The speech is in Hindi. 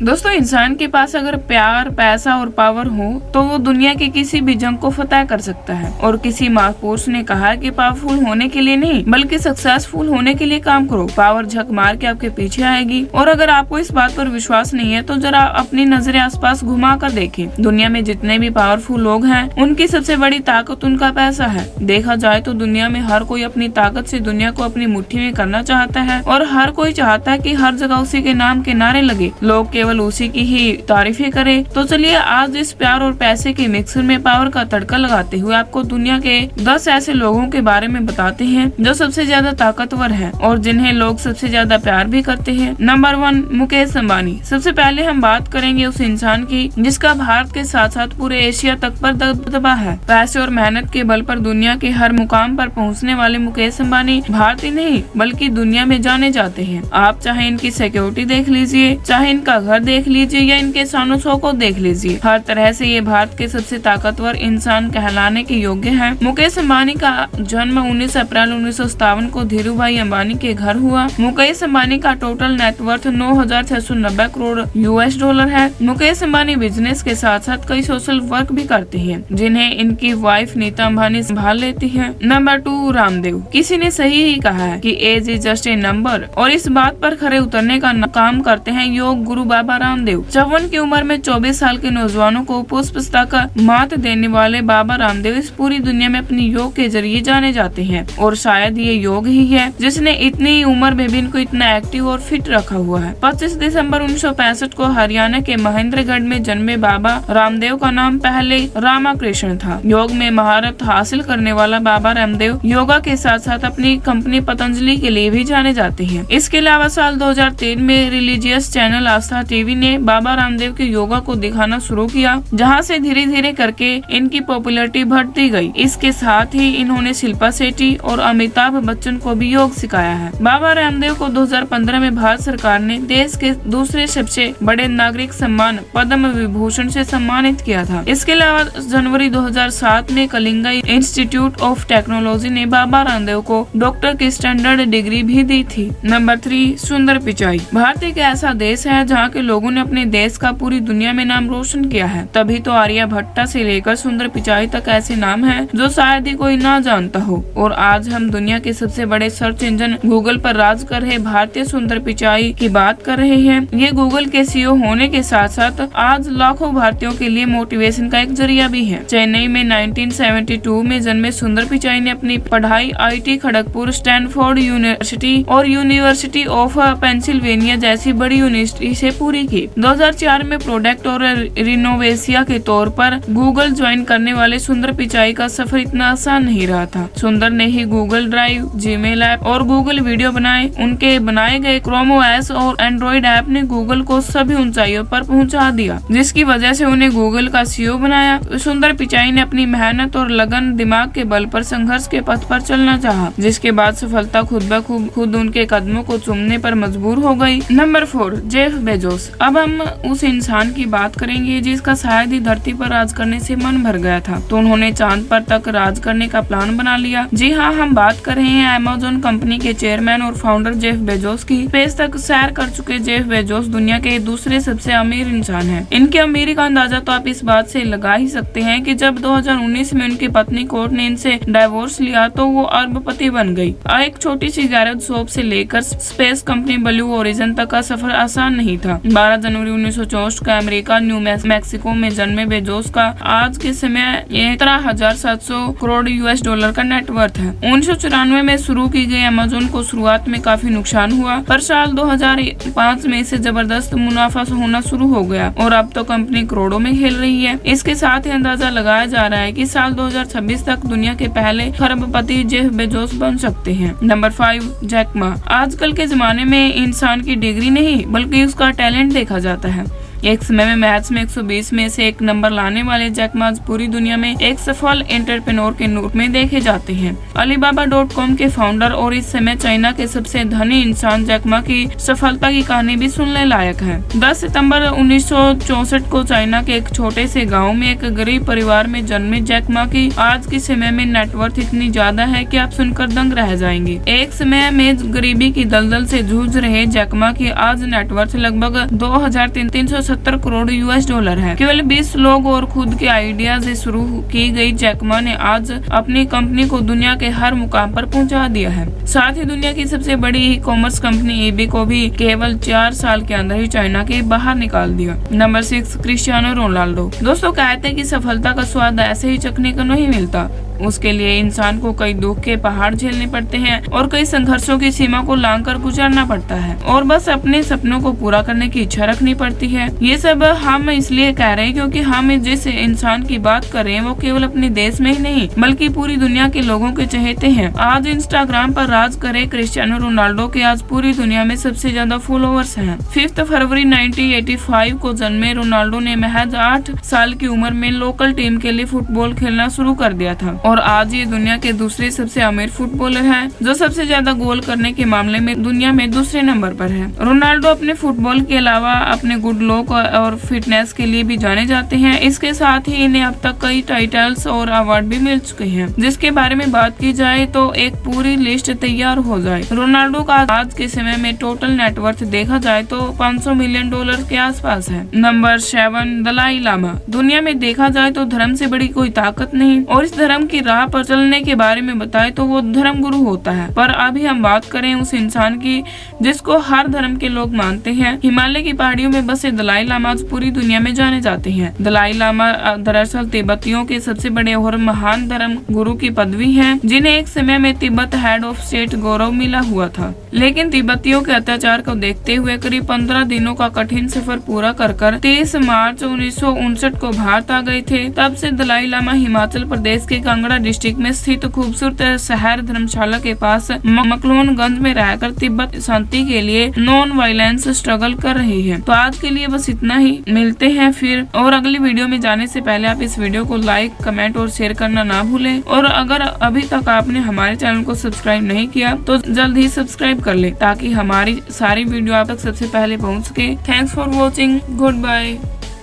दोस्तों, इंसान के पास अगर प्यार, पैसा और पावर हो तो वो दुनिया के किसी भी जंग को फतह कर सकता है। और किसी महापुरुष ने कहा कि पावरफुल होने के लिए नहीं बल्कि सक्सेसफुल होने के लिए काम करो। पावर झक मार के आपके पीछे आएगी। और अगर आपको इस बात पर विश्वास नहीं है तो जरा अपनी नजरें आसपास घुमा कर देखें। दुनिया में जितने भी पावरफुल लोग हैं उनकी सबसे बड़ी ताकत उनका पैसा है। देखा जाए तो दुनिया में हर कोई अपनी ताकत से दुनिया को अपनी मुट्ठी में करना चाहता है और हर कोई चाहता है कि हर जगह उसी के नाम के नारे लगे, लोग केवल उसी की ही तारीफें करें। तो चलिए आज इस प्यार और पैसे के मिक्सर में पावर का तड़का लगाते हुए आपको दुनिया के 10 ऐसे लोगों के बारे में बताते हैं जो सबसे ज्यादा ताकतवर है और जिन्हें लोग सबसे ज्यादा प्यार भी करते हैं। नंबर 1, मुकेश अंबानी। सबसे पहले हम बात करेंगे उस इंसान की जिसका भारत के साथ साथ पूरे एशिया तक पर दबदबा है। पैसे और मेहनत के बल पर दुनिया के हर मुकाम पर पहुंचने वाले मुकेश अंबानी भारत ही नहीं बल्कि दुनिया में जाने जाते हैं। आप चाहे इनकी सिक्योरिटी देख लीजिए, चाहे इनका घर देख लीजिए या इनके शान शो को देख लीजिए, हर तरह से ये भारत के सबसे ताकतवर इंसान कहलाने के योग्य है। मुकेश अंबानी का जन्म 19 अप्रैल 1957 को धीरू भाई अंबानी के घर हुआ। मुकेश अंबानी का टोटल नेटवर्थ 9,690 करोड़ $US है। मुकेश अंबानी बिजनेस के साथ साथ कई सोशल वर्क भी करते हैं जिन्हें इनकी वाइफ नीता अंबानी संभाल लेती है। नंबर 2, रामदेव। किसी ने सही ही कहा है कि age is just a number और इस बात पर खरे उतरने का काम करते हैं योग गुरु बाबा रामदेव। 54 की उम्र में 24 साल के नौजवानों को पुष्पस्ता का मात देने वाले बाबा रामदेव इस पूरी दुनिया में अपनी योग के जरिए जाने जाते हैं और शायद ये योग ही है जिसने इतनी उम्र में भी इनको इतना एक्टिव और फिट रखा हुआ है। 25 दिसंबर 1965 को हरियाणा के महेंद्रगढ़ में जन्मे बाबा रामदेव का नाम पहले रामाकृष्ण था। योग में महारत हासिल करने वाला बाबा रामदेव योगा के साथ साथ अपनी कंपनी पतंजलि के लिए भी जाने जाते हैं। इसके अलावा साल 2003 में रिलीजियस चैनल आस्था टीवी ने बाबा रामदेव के योगा को दिखाना शुरू किया, जहां से धीरे धीरे करके इनकी पॉपुलैरिटी बढ़ती गई। इसके साथ ही इन्होंने शिल्पा शेट्टी और अमिताभ बच्चन को भी योग सिखाया है। बाबा रामदेव को 2015 में भारत सरकार ने देश के दूसरे सबसे बड़े नागरिक सम्मान पद्म विभूषण से सम्मानित किया था। इसके अलावा जनवरी 2007 में कलिंगा इंस्टीट्यूट ऑफ टेक्नोलॉजी ने बाबा रामदेव को डॉक्टर की स्टैंडर्ड डिग्री भी दी थी। नंबर 3, सुंदर पिचाई। भारत एक ऐसा देश है जहाँ के लोगों ने अपने देश का पूरी दुनिया में नाम रोशन किया है, तभी तो आर्यभट्ट से लेकर सुंदर पिचाई तक ऐसे नाम हैं जो शायद ही कोई ना जानता हो। और आज हम दुनिया के सबसे बड़े सर्च इंजन गूगल पर राज कर रहे भारतीय सुंदर पिचाई की बात कर रहे हैं। ये गूगल के CEO होने के साथ साथ आज लाखों भारतीयों के लिए मोटिवेशन का एक जरिया भी है। चेन्नई में 1972 में जन्मे सुंदर पिचाई ने अपनी पढ़ाई IIT खड़गपुर, स्टैनफोर्ड यूनिवर्सिटी और यूनिवर्सिटी ऑफ पेंसिल्वेनिया जैसी बड़ी यूनिवर्सिटी से पूरी की। 2004 में प्रोडक्ट और रिनोवेशिया के तौर पर गूगल ज्वाइन करने वाले सुंदर पिचाई का सफर इतना आसान नहीं रहा था। सुंदर ने ही गूगल ड्राइव, जीमेल ऐप और गूगल वीडियो बनाए। उनके बनाए गए क्रोम OS और एंड्रॉइड ऐप ने गूगल को सभी ऊंचाइयों पर पहुंचा दिया, जिसकी वजह से उन्हें गूगल का CEO बनाया। सुंदर पिचाई ने अपनी मेहनत और लगन दिमाग के बल पर संघर्ष के पथ पर चलना चाहा, जिसके बाद सफलता खुद ब खुद उनके कदमों को चूमने पर मजबूर हो गई। Number 4, Jeff Bezos. अब हम उस इंसान की बात करेंगे जिसका शायद ही धरती पर राज करने से मन भर गया था तो उन्होंने चांद पर तक राज करने का प्लान बना लिया। जी हाँ, हम बात कर रहे हैं अमेज़न कंपनी के चेयरमैन और फाउंडर जेफ बेजोस की। स्पेस तक सैर कर चुके जेफ बेजोस दुनिया के दूसरे सबसे अमीर इंसान हैं। इनकी अमीरी का अंदाजा तो आप इस बात से लगा ही सकते हैं कि जब 2019 में उनकी पत्नी कोर्ट ने इनसे डाइवोर्स लिया तो वो अरबपति बन गई। एक छोटी सी गैरेज शॉप से लेकर स्पेस कंपनी ब्लू ओरिजिन तक का सफर आसान नहीं था। 12 जनवरी 1964 का अमेरिका न्यू मैक्सिको में जन्मे बेजोस का आज के समय 17,700 करोड़ $US का नेटवर्थ है। 1994 में शुरू की गई अमेज़न को शुरुआत में काफी नुकसान हुआ, पर साल 2005 में इसे जबरदस्त मुनाफा होना शुरू हो गया और अब तो कंपनी करोड़ों में खेल रही है। इसके साथ ही अंदाजा लगाया जा रहा है कि साल 2026 तक दुनिया के पहले खरबपति जेफ बेजोस बन सकते हैं। Number 5, Jack Ma. आजकल के जमाने में इंसान की डिग्री नहीं बल्कि उसका टैलेंट देखा जाता है। एक समय में मैथ्स में 120 में से 1 नंबर लाने वाले जैक मा आज पूरी दुनिया में एक सफल एंटरप्रेन्योर के रूप में देखे जाते हैं। Alibaba.com के फाउंडर और इस समय चाइना के सबसे धनी इंसान जैक मा की सफलता की कहानी भी सुनने लायक है। 10 सितंबर 1964 को चाइना के एक छोटे से गाँव में एक गरीब परिवार में जन्मे जैक मा की आज के समय में नेटवर्थ इतनी ज्यादा है कि आप सुनकर दंग रह जाएंगे। एक समय में गरीबी की दलदल से जूझ रहे जैक मा की आज नेटवर्थ लगभग 2370 करोड़ US डॉलर है। केवल 20 लोग और खुद के आइडिया से शुरू की गई जैक मा ने आज अपनी कंपनी को दुनिया के हर मुकाम पर पहुंचा दिया है। साथ ही दुनिया की सबसे बड़ी ई कॉमर्स कंपनी eBay को भी केवल 4 साल के अंदर ही चाइना के बाहर निकाल दिया। Number 6, Cristiano Ronaldo. दोस्तों, कहते हैं कि सफलता का स्वाद ऐसे ही चखने को नहीं मिलता, उसके लिए इंसान को कई दुख के पहाड़ झेलने पड़ते हैं और कई संघर्षों की सीमा को लांघकर गुजरना पड़ता है और बस अपने सपनों को पूरा करने की इच्छा रखनी पड़ती है। ये सब हम इसलिए कह रहे हैं क्योंकि हम जिस इंसान की बात कर रहे हैं वो केवल अपने देश में ही नहीं बल्कि पूरी दुनिया के लोगों के चहेते हैं। आज इंस्टाग्राम पर राज करे क्रिस्टियानो रोनाल्डो के आज पूरी दुनिया में सबसे ज्यादा फॉलोअर्स हैं। 5 फरवरी 1985 को जन्मे रोनाल्डो ने महज 8 साल की उम्र में लोकल टीम के लिए फुटबॉल खेलना शुरू कर दिया था और आज ये दुनिया के दूसरे सबसे अमीर फुटबॉलर हैं, जो सबसे ज्यादा गोल करने के मामले में दुनिया में दूसरे नंबर पर है। रोनाल्डो अपने फुटबॉल के अलावा अपने गुड लुक और फिटनेस के लिए भी जाने जाते हैं। इसके साथ ही इन्हें अब तक कई टाइटल्स और अवार्ड भी मिल चुके हैं, जिसके बारे में बात की जाए तो एक पूरी लिस्ट तैयार हो जाए। रोनाल्डो का आज के समय में टोटल नेटवर्थ देखा जाए तो $500 मिलियन के आसपास है। नंबर 7, दलाई लामा। दुनिया में देखा जाए तो धर्म से बड़ी कोई ताकत नहीं और इस धर्म की राह पर चलने के बारे में बताए तो वो धर्म गुरु होता है। पर अभी हम बात करें उस इंसान की जिसको हर धर्म के लोग मानते हैं। हिमालय की पहाड़ियों में बसे दलाई लामा पूरी दुनिया में जाने जाते हैं। दलाई लामा दरअसल तिब्बतियों के सबसे बड़े और महान धर्म गुरु की पदवी है, जिन्हें एक समय में तिब्बत हेड ऑफ स्टेट गौरव मिला हुआ था। लेकिन तिब्बतियों के अत्याचार को देखते हुए करीब 15 दिनों का कठिन सफर पूरा कर 23 मार्च 1959 को भारत आ गए थे। तब से दलाई लामा हिमाचल प्रदेश के कांगड़ा डिस्ट्रिक्ट में स्थित खूबसूरत शहर धर्मशाला के पास मकलोनगंज में रहकर तिब्बत शांति के लिए नॉन वायलेंस स्ट्रगल कर रही है। तो आज के लिए बस इतना ही, मिलते हैं फिर और अगली वीडियो में जाने से पहले आप इस वीडियो को लाइक, कमेंट और शेयर करना ना भूलें और अगर अभी तक आपने हमारे चैनल को सब्सक्राइब नहीं किया तो जल्द ही सब्सक्राइब कर ले ताकि हमारी सारी वीडियो आप तक सबसे पहले पहुँच सके। Thanks for watching, good bye.